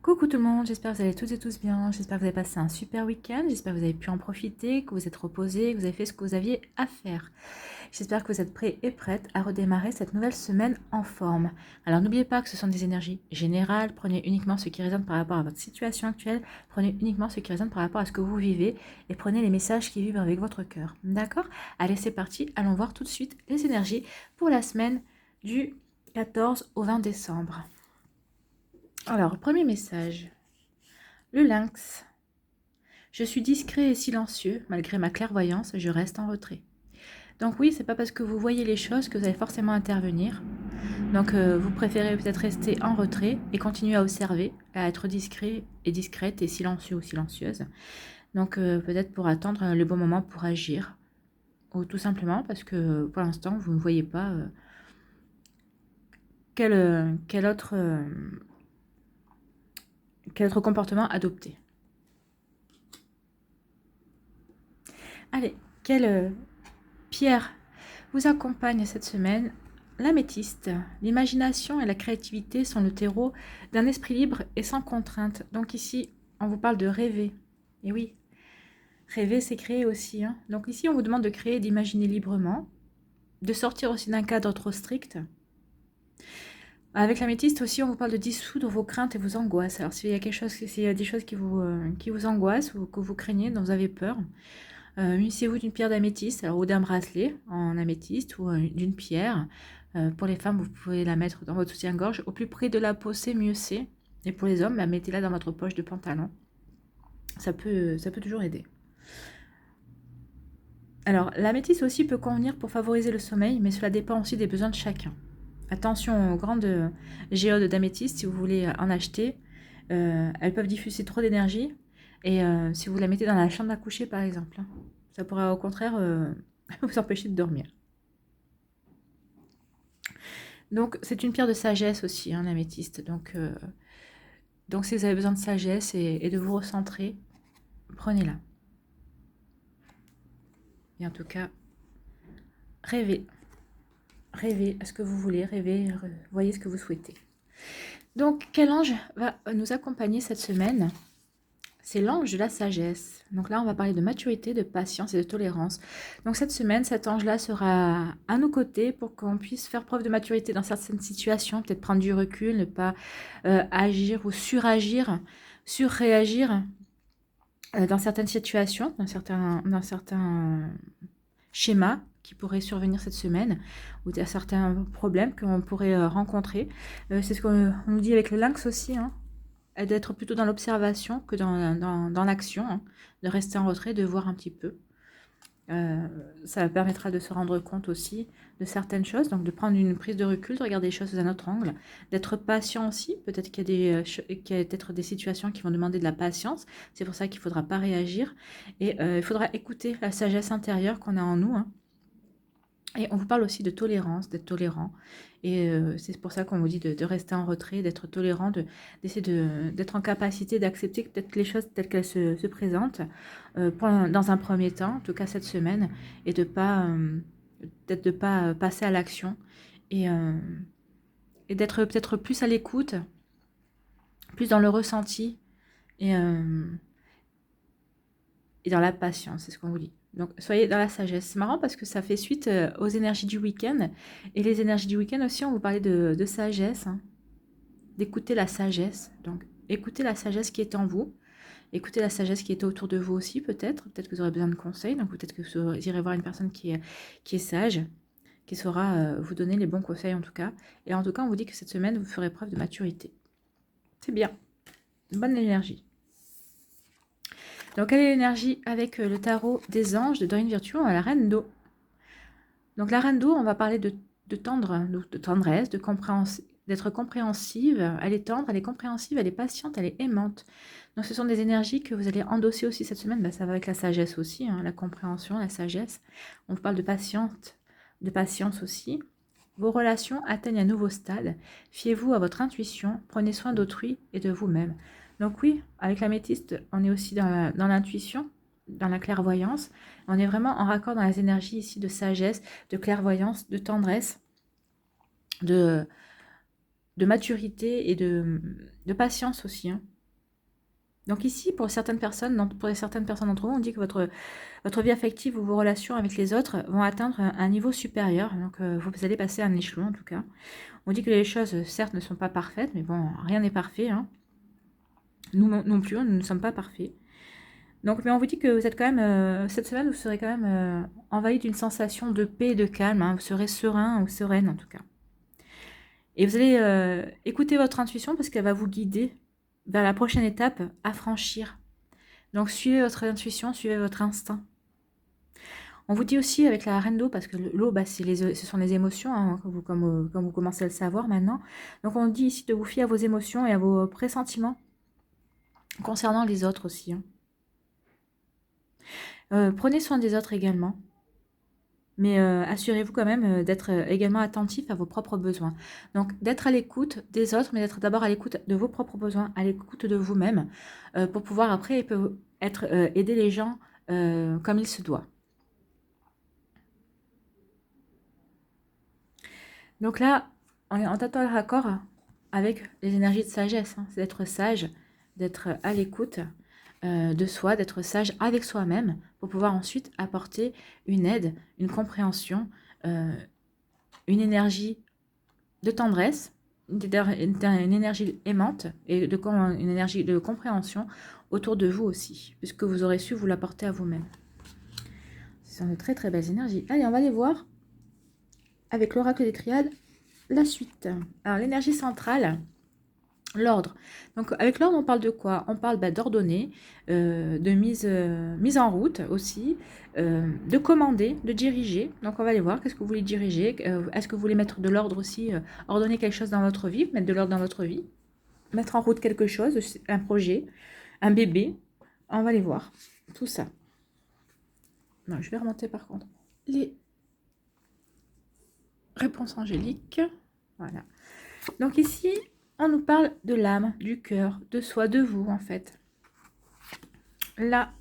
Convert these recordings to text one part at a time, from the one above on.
Coucou tout le monde, j'espère que vous allez toutes et tous bien, j'espère que vous avez passé un super week-end, j'espère que vous avez pu en profiter, que vous êtes reposés, que vous avez fait ce que vous aviez à faire. J'espère que vous êtes prêts et prêtes à redémarrer cette nouvelle semaine en forme. Alors n'oubliez pas que ce sont des énergies générales, prenez uniquement ce qui résonne par rapport à votre situation actuelle, prenez uniquement ce qui résonne par rapport à ce que vous vivez et prenez les messages qui vibrent avec votre cœur. D'accord? Allez, c'est parti, allons voir tout de suite les énergies pour la semaine du 14 au 20 décembre. Alors, premier message. Le lynx. Je suis discret et silencieux, malgré ma clairvoyance, je reste en retrait. Donc oui, c'est pas parce que vous voyez les choses que vous allez forcément intervenir. Donc vous préférez peut-être rester en retrait et continuer à observer, à être discret et discrète et silencieux ou silencieuse. Donc peut-être pour attendre le bon moment pour agir. Ou tout simplement parce que pour l'instant, vous ne voyez pas quel autre comportement adopter. Allez, quelle pierre vous accompagne cette semaine? L'améthyste. L'imagination et la créativité sont le terreau d'un esprit libre et sans contrainte. Donc ici, on vous parle de rêver. Et oui, rêver, c'est créer aussi. Hein. Donc ici, on vous demande de créer, d'imaginer librement, de sortir aussi d'un cadre trop strict. Avec l'améthyste aussi, on vous parle de dissoudre vos craintes et vos angoisses. Alors s'il y a s'il y a des choses qui vous angoissent ou que vous craignez, dont vous avez peur, munissez-vous d'une pierre d'améthyste ou d'un bracelet en améthyste ou d'une pierre. Pour les femmes, vous pouvez la mettre dans votre soutien-gorge. Au plus près de la peau, c'est mieux c'est. Et pour les hommes, mettez-la dans votre poche de pantalon. Ça peut toujours aider. Alors, l'améthyste aussi peut convenir pour favoriser le sommeil, mais cela dépend aussi des besoins de chacun. Attention aux grandes géodes d'améthyste, si vous voulez en acheter. Elles peuvent diffuser trop d'énergie. Et si vous la mettez dans la chambre à coucher, par exemple, ça pourrait au contraire vous empêcher de dormir. Donc, c'est une pierre de sagesse aussi, hein, l'améthyste. Donc, si vous avez besoin de sagesse et de vous recentrer, prenez-la. Et en tout cas, rêvez. Rêvez à ce que vous voulez, rêvez, voyez ce que vous souhaitez. Donc, quel ange va nous accompagner cette semaine? C'est l'ange de la sagesse. Donc là, on va parler de maturité, de patience et de tolérance. Donc cette semaine, cet ange-là sera à nos côtés pour qu'on puisse faire preuve de maturité dans certaines situations, peut-être prendre du recul, ne pas agir ou suragir, surréagir dans certaines situations, dans certains schémas qui pourraient survenir cette semaine, ou à certains problèmes qu'on pourrait rencontrer. C'est ce qu'on nous dit avec le lynx aussi, hein, d'être plutôt dans l'observation que dans l'action, hein, de rester en retrait, de voir un petit peu. Ça permettra de se rendre compte aussi de certaines choses, donc de prendre une prise de recul, de regarder les choses sous un autre angle, d'être patient aussi. Peut-être qu'il y a peut-être des situations qui vont demander de la patience, c'est pour ça qu'il ne faudra pas réagir, et il faudra écouter la sagesse intérieure qu'on a en nous, hein. Et on vous parle aussi de tolérance, d'être tolérant. Et c'est pour ça qu'on vous dit de rester en retrait, d'être tolérant, d'essayer d'être en capacité d'accepter peut-être les choses telles qu'elles se présentent dans un premier temps, en tout cas cette semaine, et de peut-être de pas passer à l'action et d'être peut-être plus à l'écoute, plus dans le ressenti et dans la patience, c'est ce qu'on vous dit. Donc, soyez dans la sagesse. C'est marrant parce que ça fait suite aux énergies du week-end. Et les énergies du week-end aussi, on vous parlait de sagesse, hein, d'écouter la sagesse. Donc, écoutez la sagesse qui est en vous. Écoutez la sagesse qui est autour de vous aussi, peut-être. Peut-être que vous aurez besoin de conseils. Donc, peut-être que vous irez voir une personne qui est sage, qui saura vous donner les bons conseils en tout cas. Et en tout cas, on vous dit que cette semaine, vous ferez preuve de maturité. C'est bien. Bonne énergie. Donc, quelle est l'énergie avec le tarot des anges de Dorine Virtue à la reine d'eau? Donc, la reine d'eau, on va parler de tendresse, d'être compréhensive. Elle est tendre, elle est compréhensive, elle est patiente, elle est aimante. Donc, ce sont des énergies que vous allez endosser aussi cette semaine. Ça va avec la sagesse aussi, hein, la compréhension, la sagesse. On parle de patience aussi. Vos relations atteignent un nouveau stade. Fiez-vous à votre intuition, prenez soin d'autrui et de vous-même. Donc oui, avec l'améthyste, on est aussi dans l'intuition, dans la clairvoyance. On est vraiment en raccord dans les énergies ici de sagesse, de clairvoyance, de tendresse, de maturité et de patience aussi. Hein. Donc ici, pour certaines personnes d'entre vous, on dit que votre vie affective ou vos relations avec les autres vont atteindre un niveau supérieur. Donc vous allez passer un échelon en tout cas. On dit que les choses, certes, ne sont pas parfaites, mais bon, rien n'est parfait. Hein. Nous non plus, nous ne sommes pas parfaits. Donc, mais on vous dit que vous êtes quand même, cette semaine, vous serez quand même envahi d'une sensation de paix et de calme. Hein. Vous serez serein ou sereine en tout cas. Et vous allez écouter votre intuition parce qu'elle va vous guider vers la prochaine étape à franchir. Donc, suivez votre intuition, suivez votre instinct. On vous dit aussi avec la reine d'eau, parce que l'eau, bah, ce sont les émotions, hein, comme vous commencez à le savoir maintenant. Donc, on dit ici de vous fier à vos émotions et à vos pressentiments concernant les autres aussi. Hein. Prenez soin des autres également. Mais assurez-vous quand même d'être également attentif à vos propres besoins. Donc, d'être à l'écoute des autres, mais d'être d'abord à l'écoute de vos propres besoins, à l'écoute de vous-même, pour pouvoir après aider les gens comme il se doit. Donc là, on est en total raccord avec les énergies de sagesse. Hein. C'est d'être sage, d'être à l'écoute de soi, d'être sage avec soi-même pour pouvoir ensuite apporter une aide, une compréhension, une énergie de tendresse, une énergie aimante et une énergie de compréhension autour de vous aussi, puisque vous aurez su vous l'apporter à vous-même. Ce sont de très très belles énergies. Allez, on va les voir avec l'oracle des triades, la suite. Alors, l'énergie centrale, l'ordre. Donc, avec l'ordre, on parle de quoi? On parle d'ordonner, de mise en route aussi, de commander, de diriger. Donc, on va aller voir. Qu'est-ce que vous voulez diriger? Est-ce que vous voulez mettre de l'ordre aussi, ordonner quelque chose dans votre vie, mettre de l'ordre dans votre vie, mettre en route quelque chose, un projet, un bébé? On va aller voir tout ça. Non, je vais remonter par contre les réponse angélique. Voilà. Donc ici, on nous parle de l'âme, du cœur, de soi, de vous en fait. Là,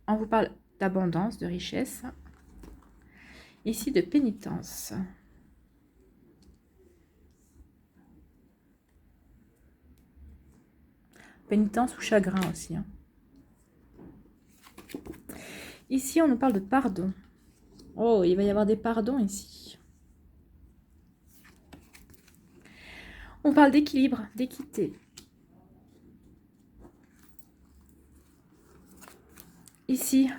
on vous parle d'abondance, de richesse. Ici, de pénitence. Pénitence ou chagrin aussi. Hein. Ici, on nous parle de pardon. Oh, il va y avoir des pardons ici. On parle d'équilibre, d'équité. Ici,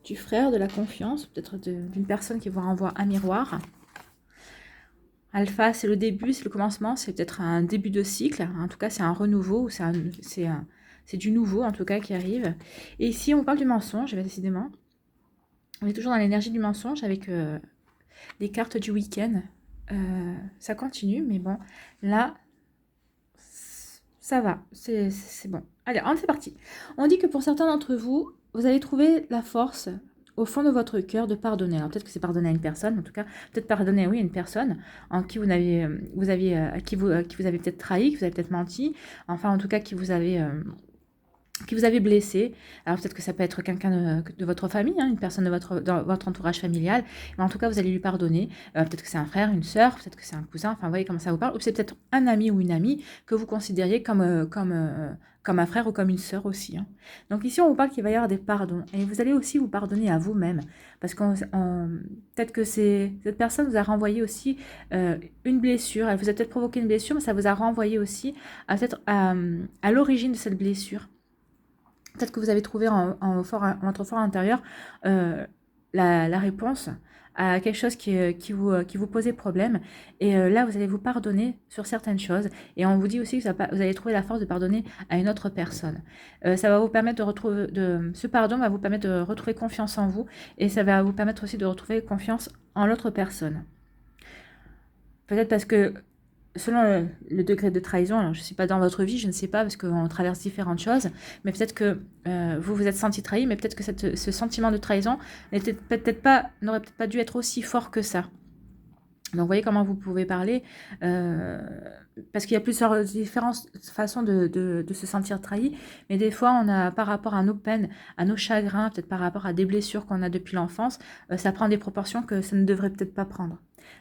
du frère, de la confiance, peut-être d'une personne qui vous renvoie un miroir. Alpha, c'est le début, c'est le commencement, c'est peut-être un début de cycle. En tout cas, c'est un renouveau, c'est du nouveau en tout cas qui arrive. Et ici, on parle du mensonge, décidément. On est toujours dans l'énergie du mensonge avec les cartes du week-end. Ça continue, mais bon, là, ça va, c'est bon. Allez, c'est parti. On dit que pour certains d'entre vous, vous allez trouver la force au fond de votre cœur de pardonner. Alors peut-être que c'est pardonner à une personne, en tout cas, peut-être pardonner, oui, à une personne en qui qui vous avez peut-être trahi, qui vous avez peut-être menti, enfin en tout cas qui vous avez blessé. Alors peut-être que ça peut être quelqu'un de votre famille, hein, une personne dans votre entourage familial, mais en tout cas vous allez lui pardonner. Peut-être que c'est un frère, une sœur, peut-être que c'est un cousin, enfin vous voyez comment ça vous parle, ou c'est peut-être un ami ou une amie que vous considériez comme un frère ou comme une sœur aussi. Hein. Donc ici on vous parle qu'il va y avoir des pardons, et vous allez aussi vous pardonner à vous-même, parce que peut-être que cette personne vous a renvoyé aussi une blessure, elle vous a peut-être provoqué une blessure, mais ça vous a renvoyé aussi à l'origine de cette blessure. Peut-être que vous avez trouvé en votre fort intérieur la réponse à quelque chose qui vous posait problème. Et là, vous allez vous pardonner sur certaines choses. Et on vous dit aussi que vous allez trouver la force de pardonner à une autre personne. Ça va vous permettre ce pardon va vous permettre de retrouver confiance en vous. Et ça va vous permettre aussi de retrouver confiance en l'autre personne. Peut-être parce que selon le degré de trahison, alors je ne suis pas dans votre vie, je ne sais pas, parce qu'on traverse différentes choses, mais peut-être que vous vous êtes senti trahi, mais peut-être que ce sentiment de trahison n'aurait peut-être pas dû être aussi fort que ça. Donc, vous voyez comment vous pouvez parler, parce qu'il y a plusieurs différentes façons de se sentir trahi, mais des fois, on a, par rapport à nos peines, à nos chagrins, peut-être par rapport à des blessures qu'on a depuis l'enfance, ça prend des proportions que ça ne devrait peut-être pas prendre.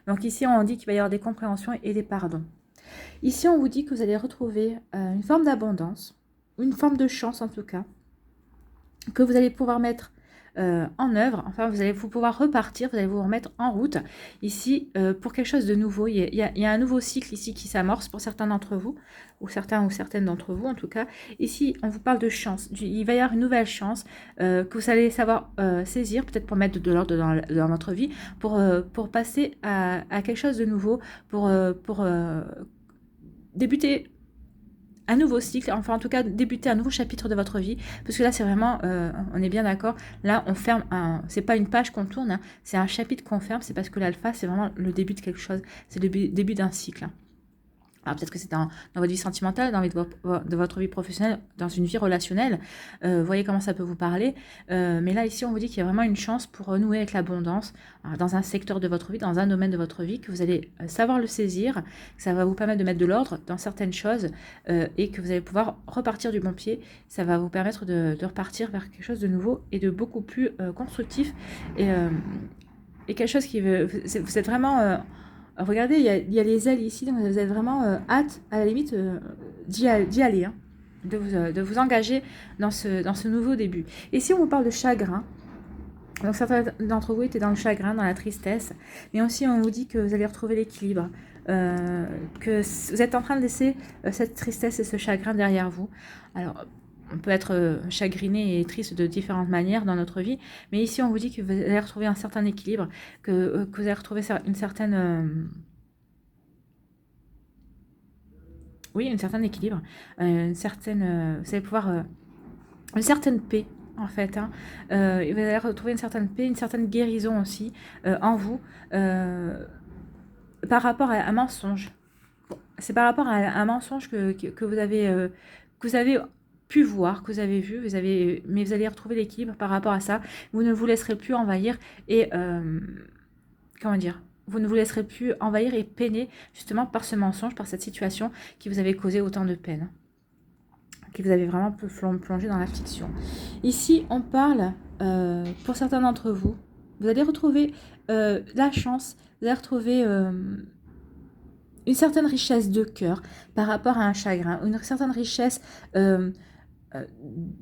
Donc ici, on dit qu'il va y avoir des compréhensions et des pardons. Ici, on vous dit que vous allez retrouver une forme d'abondance, une forme de chance en tout cas, que vous allez pouvoir mettre en œuvre. Enfin, vous allez pouvoir repartir, vous allez vous remettre en route ici pour quelque chose de nouveau. Il y a un nouveau cycle ici qui s'amorce pour certains d'entre vous, ou certains ou certaines d'entre vous en tout cas. Ici, on vous parle de chance. Il va y avoir une nouvelle chance que vous allez savoir saisir, peut-être pour mettre de l'ordre dans votre vie, pour passer à quelque chose de nouveau, pour débuter un nouveau cycle, enfin en tout cas débuter un nouveau chapitre de votre vie, parce que là c'est vraiment, on est bien d'accord, là on ferme, c'est pas une page qu'on tourne, hein, c'est un chapitre qu'on ferme, c'est parce que l'alpha c'est vraiment le début de quelque chose, c'est le début d'un cycle. Alors peut-être que c'est dans votre vie sentimentale, dans de votre vie professionnelle, dans une vie relationnelle, voyez comment ça peut vous parler, mais là ici on vous dit qu'il y a vraiment une chance pour renouer avec l'abondance dans un secteur de votre vie, dans un domaine de votre vie, que vous allez savoir le saisir, que ça va vous permettre de mettre de l'ordre dans certaines choses et que vous allez pouvoir repartir du bon pied, ça va vous permettre de repartir vers quelque chose de nouveau et de beaucoup plus constructif et quelque chose qui veut, vous êtes vraiment... regardez, il y a les ailes ici, donc vous avez vraiment hâte, à la limite, d'y aller, hein, de vous engager dans ce nouveau début. Et si on vous parle de chagrin, donc certains d'entre vous étaient dans le chagrin, dans la tristesse, mais aussi on vous dit que vous allez retrouver l'équilibre, que vous êtes en train de laisser cette tristesse et ce chagrin derrière vous. Alors, on peut être chagriné et triste de différentes manières dans notre vie, mais ici on vous dit que vous allez retrouver un certain équilibre, que vous allez retrouver une certaine... oui, un certain équilibre, une certaine... vous allez pouvoir... une certaine paix, en fait. Hein. Vous allez retrouver une certaine paix, une certaine guérison aussi en vous par rapport à un mensonge. Bon, c'est par rapport à un mensonge que vous avez pu voir, que vous avez vu, mais vous allez retrouver l'équilibre par rapport à ça. Vous ne vous laisserez plus envahir et comment dire, vous ne vous laisserez plus envahir et peiner justement par ce mensonge, par cette situation qui vous avait causé autant de peine, qui vous avez vraiment plongé dans la fiction. Ici, on parle, pour certains d'entre vous, vous allez retrouver la chance, vous allez retrouver une certaine richesse de cœur par rapport à un chagrin, une certaine richesse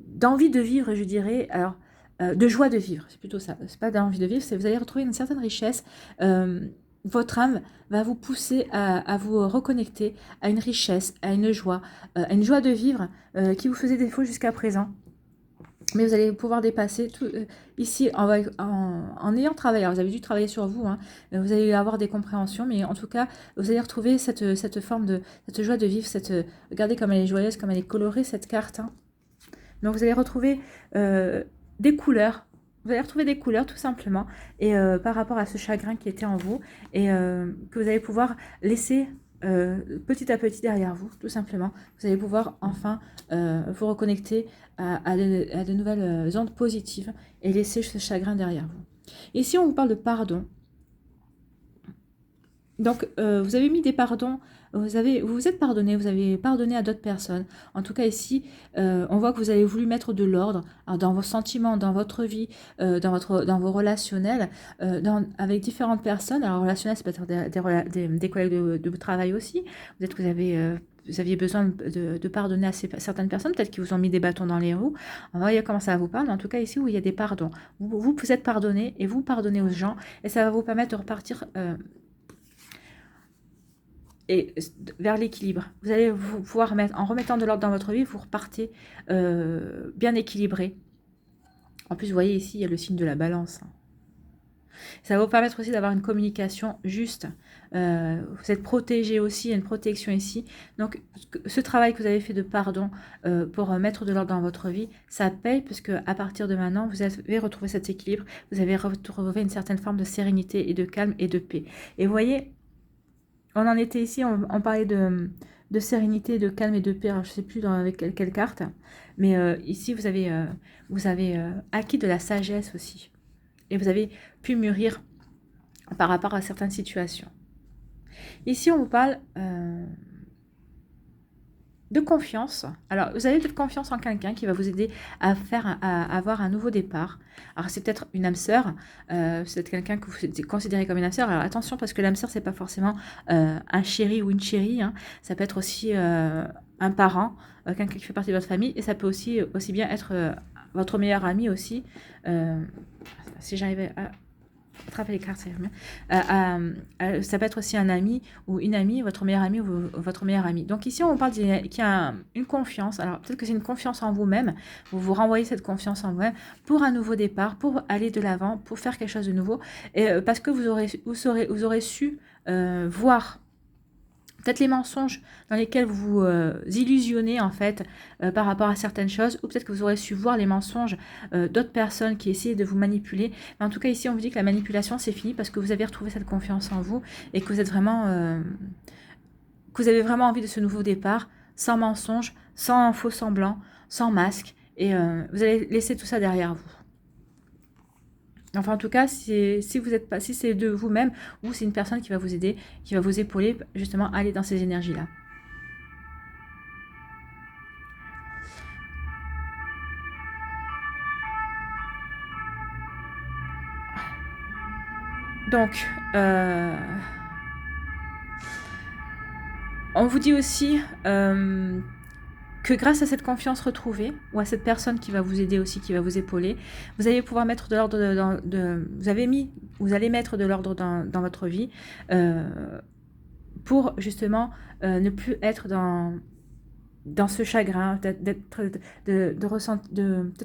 d'envie de vivre, je dirais, alors de joie de vivre, c'est plutôt ça, c'est pas d'envie de vivre, c'est vous allez retrouver une certaine richesse, votre âme va vous pousser à vous reconnecter à une richesse, à une joie de vivre qui vous faisait défaut jusqu'à présent. Mais vous allez pouvoir dépasser tout ici en ayant travaillé. Alors, vous avez dû travailler sur vous, hein, vous allez avoir des compréhensions, mais en tout cas, vous allez retrouver cette forme de cette joie de vivre, regardez comme elle est joyeuse, comme elle est colorée cette carte. Hein. Donc vous allez retrouver des couleurs. Vous allez retrouver des couleurs tout simplement et par rapport à ce chagrin qui était en vous et que vous allez pouvoir laisser petit à petit derrière vous, tout simplement. Vous allez pouvoir enfin vous reconnecter à de nouvelles ondes positives et laisser ce chagrin derrière vous. Ici, on vous parle de pardon. Donc, vous avez mis des pardons, vous vous êtes pardonné, vous avez pardonné à d'autres personnes. En tout cas, ici, on voit que vous avez voulu mettre de l'ordre dans vos sentiments, dans votre vie, dans vos relationnels, avec différentes personnes. Alors, relationnel, c'est peut-être des collègues de travail aussi. Peut-être que vous aviez besoin de pardonner à certaines personnes, peut-être qu'ils vous ont mis des bâtons dans les roues. On va voir comment ça vous parle. Mais en tout cas, ici, où il y a des pardons. Vous êtes pardonné et vous pardonnez aux gens. Et ça va vous permettre de repartir... et vers l'équilibre. Vous allez pouvoir en remettant de l'ordre dans votre vie, vous repartez bien équilibré. En plus, vous voyez ici, il y a le signe de la balance. Ça va vous permettre aussi d'avoir une communication juste. Vous êtes protégé aussi, il y a une protection ici. Donc, ce travail que vous avez fait de pardon pour mettre de l'ordre dans votre vie, ça paye, puisque à partir de maintenant, vous avez retrouvé cet équilibre, vous avez retrouvé une certaine forme de sérénité et de calme et de paix. Et vous voyez, on en était ici, on parlait de sérénité, de calme et de paix. Alors, je ne sais plus avec quelle carte, mais ici, vous avez acquis de la sagesse aussi. Et vous avez pu mûrir par rapport à certaines situations. Ici, on vous parle de confiance. Alors, vous avez peut-être confiance en quelqu'un qui va vous aider à avoir un nouveau départ. Alors, c'est peut-être une âme sœur, c'est quelqu'un que vous considérez comme une âme sœur. Alors, attention, parce que l'âme sœur, c'est pas forcément un chéri ou une chérie. Hein. Ça peut être aussi un parent, quelqu'un qui fait partie de votre famille, et ça peut aussi bien être votre meilleur ami aussi. Si j'arrivais à attraper les cartes, ça irait bien. Ça peut être aussi un ami ou une amie, votre meilleur ami ou votre meilleur ami. Donc ici, on parle qu'il y a une confiance. Alors peut-être que c'est une confiance en vous-même. Vous vous renvoyez cette confiance en vous-même pour un nouveau départ, pour aller de l'avant, pour faire quelque chose de nouveau. Et parce que vous aurez su voir peut-être les mensonges dans lesquels vous illusionnez en fait par rapport à certaines choses, ou peut-être que vous aurez su voir les mensonges d'autres personnes qui essaient de vous manipuler. Mais en tout cas ici on vous dit que la manipulation c'est fini parce que vous avez retrouvé cette confiance en vous et que vous êtes vraiment que vous avez vraiment envie de ce nouveau départ, sans mensonges, sans faux semblants, sans masque, et vous allez laisser tout ça derrière vous. Enfin, en tout cas, si vous êtes pas, si c'est de vous-même ou c'est une personne qui va vous aider, qui va vous épauler, justement, à aller dans ces énergies-là. Donc, on vous dit aussi que grâce à cette confiance retrouvée, ou à cette personne qui va vous aider aussi, qui va vous épauler, vous allez pouvoir mettre de l'ordre vous allez mettre de l'ordre dans votre vie pour justement ne plus être dans ce chagrin, peut-être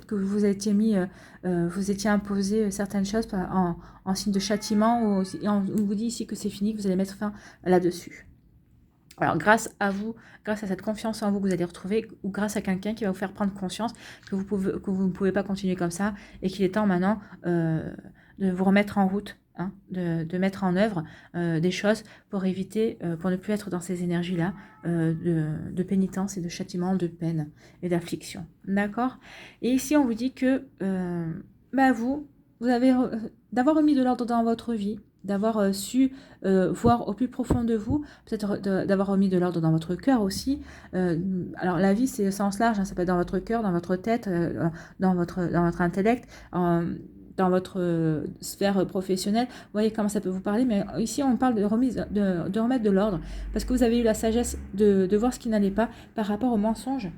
que vous étiez vous étiez imposé certaines choses en signe de châtiment, ou on vous dit ici que c'est fini, que vous allez mettre fin là-dessus. Alors, grâce à vous, grâce à cette confiance en vous que vous allez retrouver, ou grâce à quelqu'un qui va vous faire prendre conscience que vous ne pouvez pas continuer comme ça, et qu'il est temps maintenant de vous remettre en route, hein, de mettre en œuvre des choses pour éviter, pour ne plus être dans ces énergies-là de pénitence et de châtiment, de peine et d'affliction. D'accord? Et ici, on vous dit que vous avez d'avoir remis de l'ordre dans votre vie, d'avoir su voir au plus profond de vous, peut-être d'avoir remis de l'ordre dans votre cœur aussi. Alors la vie c'est au sens large, hein, ça peut être dans votre cœur, dans votre tête, dans votre intellect, dans votre sphère professionnelle. Vous voyez comment ça peut vous parler, mais ici on parle de remettre de l'ordre, parce que vous avez eu la sagesse de voir ce qui n'allait pas par rapport aux mensonges,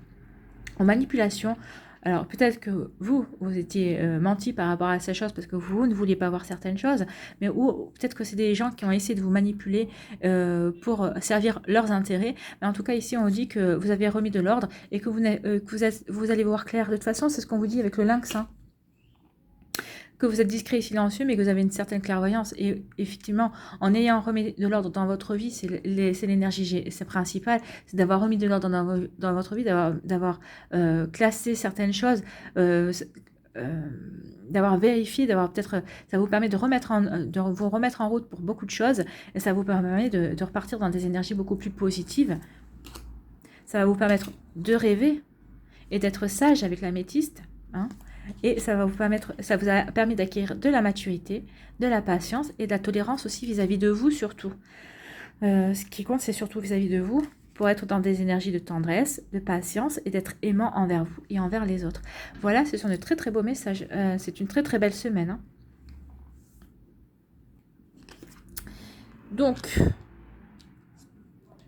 aux manipulations. Alors peut-être que vous étiez menti par rapport à ces choses parce que vous ne vouliez pas voir certaines choses, mais ou peut-être que c'est des gens qui ont essayé de vous manipuler pour servir leurs intérêts. Mais en tout cas ici on dit que vous avez remis de l'ordre et que vous allez voir clair. De toute façon c'est ce qu'on vous dit avec le lynx, hein, que vous êtes discret et silencieux, mais que vous avez une certaine clairvoyance. Et effectivement, en ayant remis de l'ordre dans votre vie, c'est l'énergie, c'est principal, c'est d'avoir remis de l'ordre dans votre vie, d'avoir classé certaines choses, d'avoir vérifié, d'avoir peut-être, ça vous permet de vous remettre en route pour beaucoup de choses, et ça vous permet de repartir dans des énergies beaucoup plus positives. Ça va vous permettre de rêver et d'être sage avec l'améthyste, hein. Et ça vous a permis d'acquérir de la maturité, de la patience et de la tolérance aussi vis-à-vis de vous surtout. Ce qui compte, c'est surtout vis-à-vis de vous, pour être dans des énergies de tendresse, de patience et d'être aimant envers vous et envers les autres. Voilà, ce sont de très très beaux messages. C'est une très très belle semaine, hein. Donc,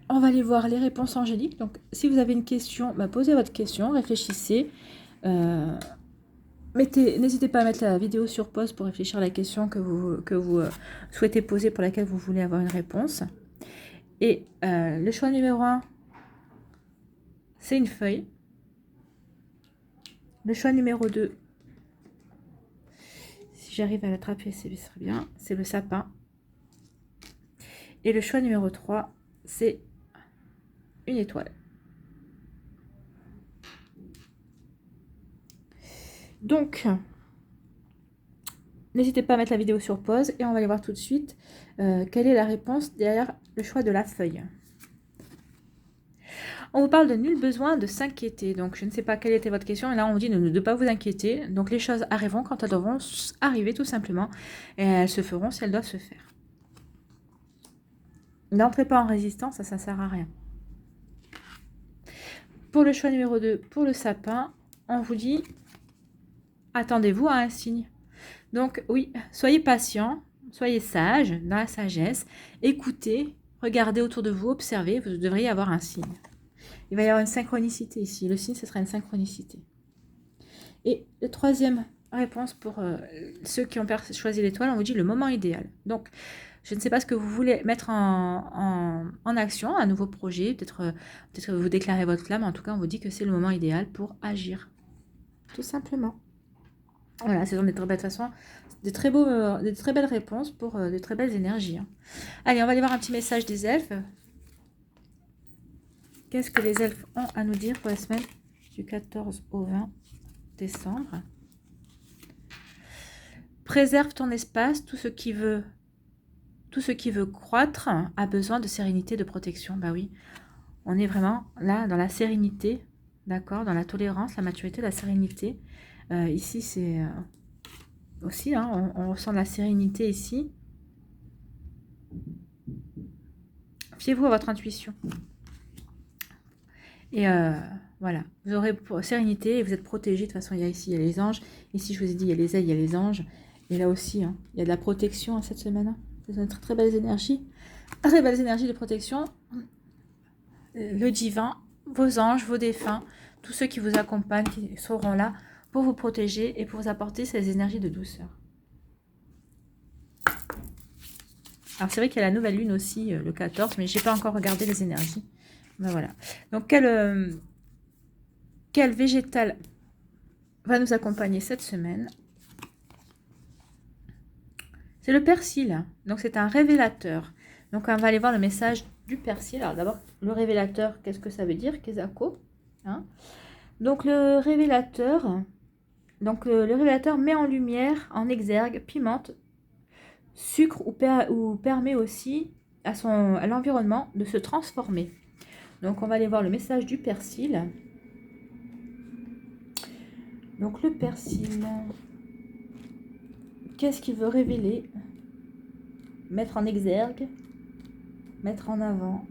on va aller voir les réponses angéliques. Donc, si vous avez une question, posez votre question, réfléchissez. N'hésitez pas à mettre la vidéo sur pause pour réfléchir à la question que vous souhaitez poser, pour laquelle vous voulez avoir une réponse. Et le choix numéro 1, c'est une feuille. Le choix numéro 2, si j'arrive à l'attraper, c'est bien, c'est le sapin. Et le choix numéro 3, c'est une étoile. Donc, n'hésitez pas à mettre la vidéo sur pause et on va aller voir tout de suite quelle est la réponse derrière le choix de la feuille. On vous parle de nul besoin de s'inquiéter. Donc, je ne sais pas quelle était votre question. Et là, on vous dit de ne pas vous inquiéter. Donc, les choses arriveront quand elles devront arriver, tout simplement. Et elles se feront si elles doivent se faire. N'entrez pas en résistance, ça ne sert à rien. Pour le choix numéro 2, pour le sapin, on vous dit... attendez-vous à un signe. Donc oui, soyez patient, soyez sage, dans la sagesse, écoutez, regardez autour de vous, observez, vous devriez avoir un signe. Il va y avoir une synchronicité ici. Le signe, ce sera une synchronicité. Et la troisième réponse pour ceux qui ont choisi l'étoile, on vous dit le moment idéal. Donc, je ne sais pas ce que vous voulez mettre en action, un nouveau projet. Peut-être que vous déclarez votre flamme. En tout cas, on vous dit que c'est le moment idéal pour agir. Tout simplement. Voilà, ce sont des très belles façons, des très belles réponses pour de très belles énergies. Hein. Allez, on va aller voir un petit message des elfes. Qu'est-ce que les elfes ont à nous dire pour la semaine du 14 au 20 décembre? Préserve ton espace, tout ce qui veut croître a besoin de sérénité, de protection. Bah oui, on est vraiment là dans la sérénité, d'accord, dans la tolérance, la maturité, la sérénité. Ici, c'est aussi, hein, on ressent de la sérénité ici. Fiez-vous à votre intuition. Et voilà, vous aurez sérénité et vous êtes protégé. De toute façon, il y a ici, il y a les anges. Ici, je vous ai dit, il y a les ailes, il y a les anges. Et là aussi, hein, il y a de la protection hein, cette semaine. Hein. Ce sont très, très belles énergies. Très belles énergies de protection. Le divin, vos anges, vos défunts, tous ceux qui vous accompagnent, qui seront là pour vous protéger et pour vous apporter ces énergies de douceur. Alors, c'est vrai qu'il y a la nouvelle lune aussi, le 14, mais je n'ai pas encore regardé les énergies. Ben voilà. Donc, quel végétal va nous accompagner cette semaine? C'est le persil. Donc, c'est un révélateur. Donc, on va aller voir le message du persil. Alors, d'abord, le révélateur, qu'est-ce que ça veut dire? Kezako. Hein, donc, le révélateur met en lumière, en exergue, pimente, sucre ou permet aussi à l'environnement de se transformer. Donc, on va aller voir le message du persil. Donc, le persil, qu'est-ce qu'il veut révéler? Mettre en exergue, mettre en avant.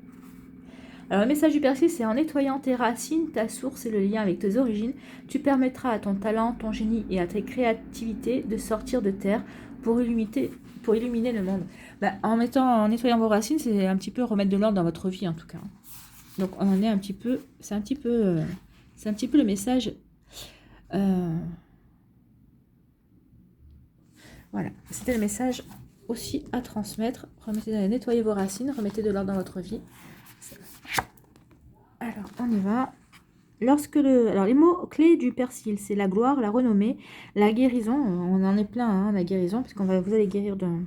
Alors, le message du persil, c'est en nettoyant tes racines, ta source et le lien avec tes origines, tu permettras à ton talent, ton génie et à ta créativité de sortir de terre pour illuminer le monde. Bah, en nettoyant vos racines, c'est un petit peu remettre de l'ordre dans votre vie, en tout cas. Donc, on en est un petit peu, c'est un petit peu le message. Voilà, c'était le message aussi à transmettre. Nettoyez vos racines, remettez de l'ordre dans votre vie. Alors, on y va. Alors, les mots clés du persil, c'est la gloire, la renommée, la guérison. On en est plein, hein, la guérison, puisqu'on vous allez guérir d'une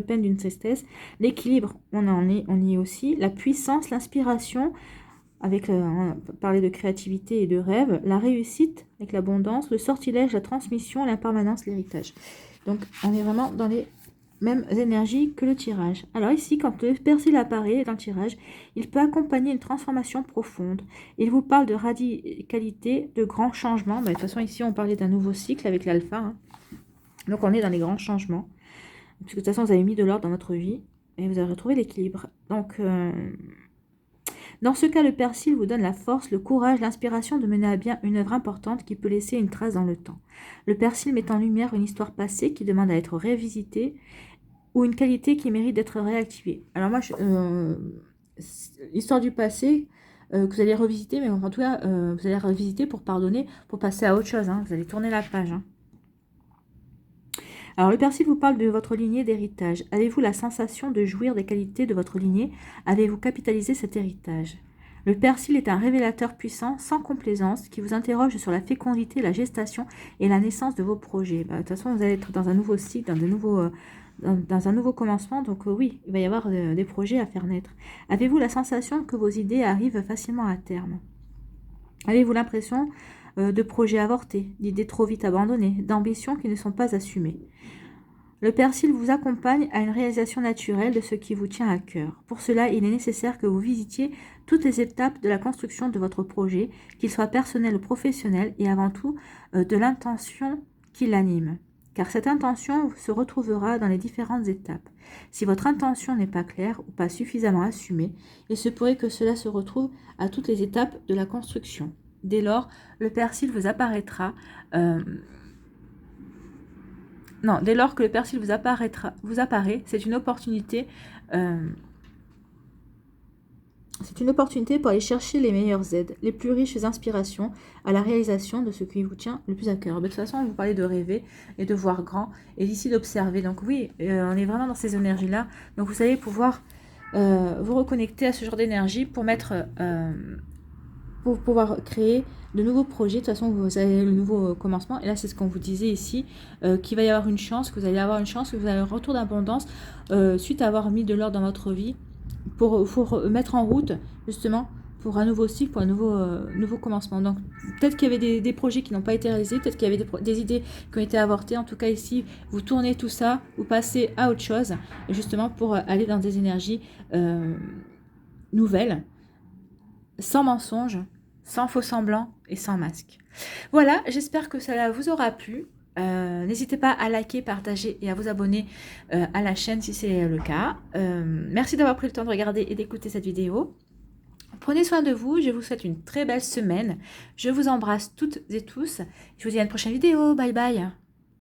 peine, d'une tristesse. L'équilibre, on y est aussi. La puissance, l'inspiration, on parlait de créativité et de rêve. La réussite, avec l'abondance. Le sortilège, la transmission, l'impermanence, l'héritage. Donc, on est vraiment dans les mêmes énergies que le tirage. Alors ici, quand le persil apparaît dans le tirage, il peut accompagner une transformation profonde. Il vous parle de radicalité, de grands changements. De toute façon, ici, on parlait d'un nouveau cycle avec l'alpha. Hein. Donc, on est dans les grands changements. Parce que de toute façon, vous avez mis de l'ordre dans votre vie et vous avez retrouvé l'équilibre. Donc, dans ce cas, le persil vous donne la force, le courage, l'inspiration de mener à bien une œuvre importante qui peut laisser une trace dans le temps. Le persil met en lumière une histoire passée qui demande à être révisitée ou une qualité qui mérite d'être réactivée. Alors moi, l'histoire du passé que vous allez revisiter, mais en tout cas, vous allez revisiter pour pardonner, pour passer à autre chose. Hein. Vous allez tourner la page. Hein. Alors, le persil vous parle de votre lignée d'héritage. Avez-vous la sensation de jouir des qualités de votre lignée? Avez-vous capitalisé cet héritage? Le persil est un révélateur puissant, sans complaisance, qui vous interroge sur la fécondité, la gestation et la naissance de vos projets. De toute façon, vous allez être dans un nouveau cycle, dans un nouveau commencement. Donc oui, il va y avoir des projets à faire naître. Avez-vous la sensation que vos idées arrivent facilement à terme? Avez-vous l'impression de projets avortés, d'idées trop vite abandonnées, d'ambitions qui ne sont pas assumées? Le persil vous accompagne à une réalisation naturelle de ce qui vous tient à cœur. Pour cela, il est nécessaire que vous visitiez toutes les étapes de la construction de votre projet, qu'il soit personnel ou professionnel, et avant tout de l'intention qui l'anime. Car cette intention se retrouvera dans les différentes étapes. Si votre intention n'est pas claire ou pas suffisamment assumée, il se pourrait que cela se retrouve à toutes les étapes de la construction. Dès lors, le persil vous apparaîtra... dès lors que le persil vous apparaît, c'est une opportunité C'est une opportunité pour aller chercher les meilleures aides, les plus riches inspirations à la réalisation de ce qui vous tient le plus à cœur. De toute façon, vous parlez de rêver et de voir grand et d'ici d'observer. Donc oui, on est vraiment dans ces énergies-là. Donc vous allez pouvoir vous reconnecter à ce genre d'énergie pour pour pouvoir créer de nouveaux projets. De toute façon, vous avez le nouveau commencement. Et là, c'est ce qu'on vous disait ici, qu'il va y avoir une chance, que vous allez avoir une chance, que vous avez un retour d'abondance suite à avoir mis de l'ordre dans votre vie pour mettre en route, justement, pour un nouveau cycle, pour un nouveau commencement. Donc, peut-être qu'il y avait des projets qui n'ont pas été réalisés, peut-être qu'il y avait des idées qui ont été avortées. En tout cas, ici, vous tournez tout ça, vous passez à autre chose, justement, pour aller dans des énergies nouvelles, sans mensonge, sans faux semblant et sans masque. Voilà, j'espère que cela vous aura plu. N'hésitez pas à liker, partager et à vous abonner à la chaîne si c'est le cas. Merci d'avoir pris le temps de regarder et d'écouter cette vidéo. Prenez soin de vous, je vous souhaite une très belle semaine. Je vous embrasse toutes et tous. Je vous dis à une prochaine vidéo. Bye bye.